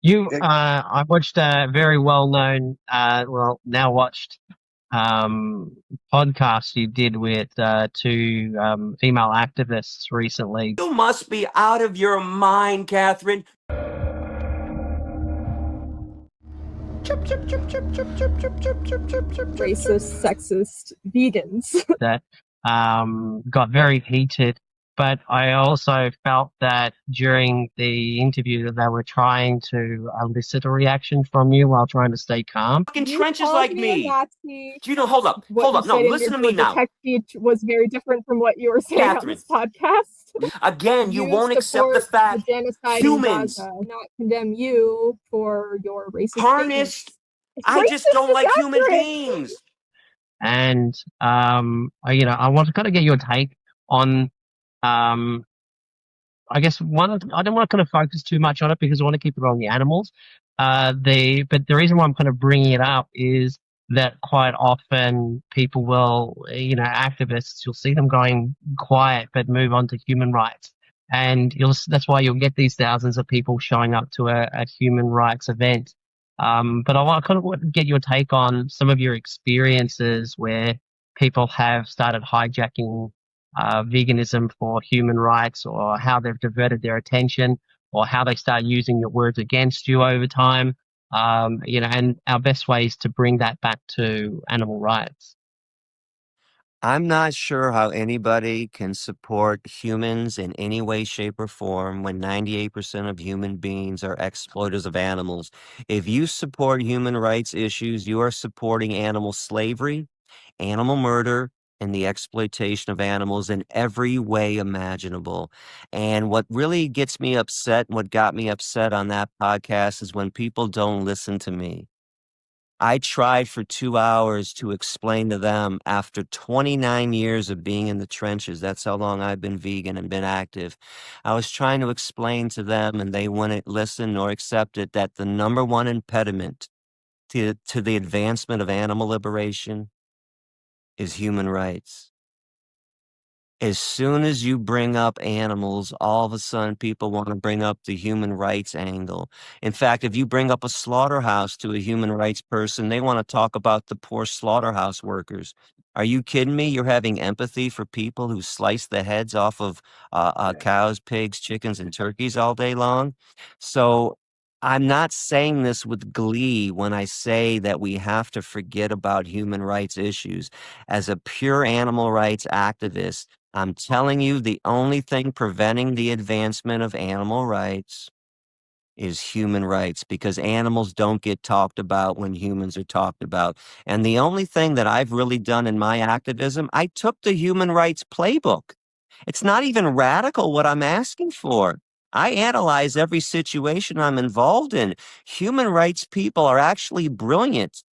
I watched a very well-known, now watched, um, podcast you did with two female activists recently. You must be out of your mind, Catherine. Racist, sexist vegans. That got very heated. But I also felt that during the interview that they were trying to elicit a reaction from you while trying to stay calm. Fucking You trenches called like me a me. Nazi. Do you know? Hold up. What Hold you up. No, said in listen to me the now. text speech was very different from what you were saying on Catherine, this podcast. again, you won't accept the support the fact genocide in humans Gaza, not condemn you for your racist statements. harnessed. I just Racist don't is like human accurate. beings. And I want to kind of get your take on um I guess I don't want to kind of focus too much on it because I want to keep it on the animals. But the reason why I'm kind of bringing it up is that quite often people will, activists, you'll see them going quiet but move on to human rights. And that's why you'll get these thousands of people showing up to a human rights event. But I want to kind of get your take on some of your experiences where people have started hijacking veganism for human rights, or how they've diverted their attention, or how they start using your words against you over time. And our best ways to bring that back to animal rights. I'm not sure how anybody can support humans in any way, shape, or form when 98% of human beings are exploiters of animals. If you support human rights issues, you are supporting animal slavery, animal murder, and the exploitation of animals in every way imaginable. And what really gets me upset, and what got me upset on that podcast, is when people don't listen to me. I tried for 2 hours to explain to them after 29 years of being in the trenches. That's how long I've been vegan and been active. I was trying to explain to them, and they wouldn't listen nor accept it, that the number one impediment to the advancement of animal liberation is human rights. As soon as you bring up animals, all of a sudden people want to bring up the human rights angle. In fact, if you bring up a slaughterhouse to a human rights person, they want to talk about the poor slaughterhouse workers. Are you kidding me? You're having empathy for people who slice the heads off of cows, pigs, chickens, and turkeys all day long? So I'm not saying this with glee when I say that we have to forget about human rights issues. As a pure animal rights activist, I'm telling you, the only thing preventing the advancement of animal rights is human rights, because animals don't get talked about when humans are talked about. And the only thing that I've really done in my activism, I took the human rights playbook. It's not even radical what I'm asking for. I analyze every situation I'm involved in. Human rights people are actually brilliant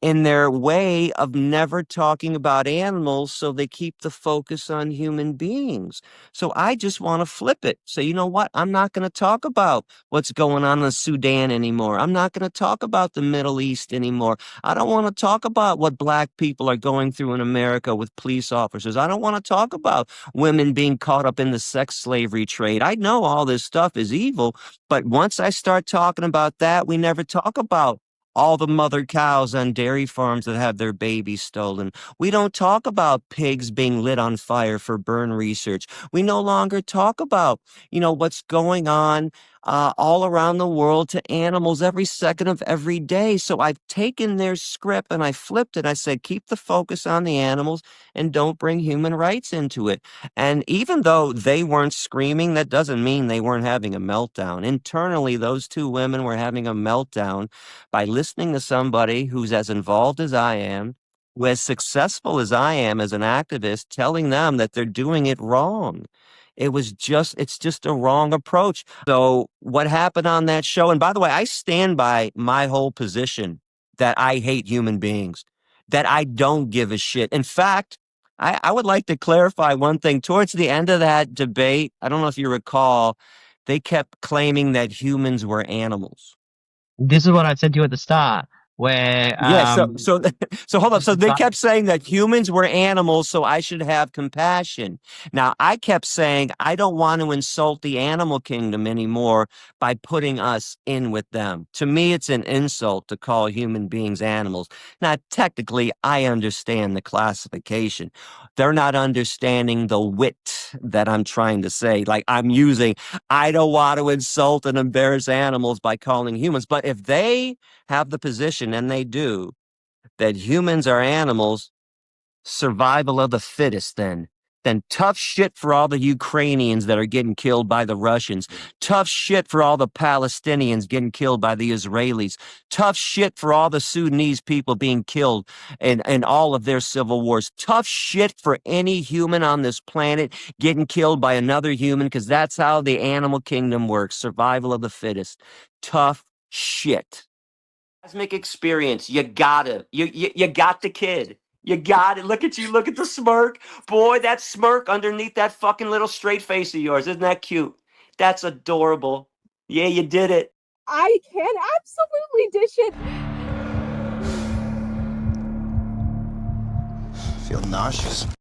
in their way of never talking about animals, so they keep the focus on human beings. So I just want to flip it. So you know what? I'm not going to talk about what's going on in Sudan anymore. I'm not going to talk about the Middle East anymore. I don't want to talk about what black people are going through in America with police officers. I don't want to talk about women being caught up in the sex slavery trade. I know all this stuff is evil, but once I start talking about that, we never talk about all the mother cows on dairy farms that have their babies stolen. We don't talk about pigs being lit on fire for burn research. We no longer talk about, what's going on all around the world to animals every second of every day. So I've taken their script and I flipped it. I said, keep the focus on the animals and don't bring human rights into it. And even though they weren't screaming, that doesn't mean they weren't having a meltdown. Internally, those two women were having a meltdown by listening to somebody who's as involved as I am, who as successful as I am as an activist, telling them that they're doing it wrong. It's just a wrong approach. So what happened on that show, and by the way, I stand by my whole position that I hate human beings, that I don't give a shit. In fact, I would like to clarify one thing. Towards the end of that debate, I don't know if you recall, they kept claiming that humans were animals. This is what I said to you at the start. where Yeah, so hold up. So they but- kept saying that humans were animals, so I should have compassion. Now, I kept saying I don't want to insult the animal kingdom anymore by putting us in with them. To me, it's an insult to call human beings animals. Now, technically, I understand the classification. They're not understanding the wit that I'm trying to say. Like I'm using, I don't want to insult and embarrass animals by calling humans. But if they have the position, and they do, that humans are animals, survival of the fittest, then tough shit for all the Ukrainians that are getting killed by the Russians. Tough shit for all the Palestinians getting killed by the Israelis. Tough shit for all the Sudanese people being killed in all of their civil wars. Tough shit for any human on this planet getting killed by another human, because that's how the animal kingdom works. Survival of the fittest. Tough shit. Cosmic experience. You got the kid. You got it. Look at you. Look at the smirk. Boy, that smirk underneath that fucking little straight face of yours. Isn't that cute? That's adorable. Yeah, you did it. I can absolutely dish it. Feel nauseous.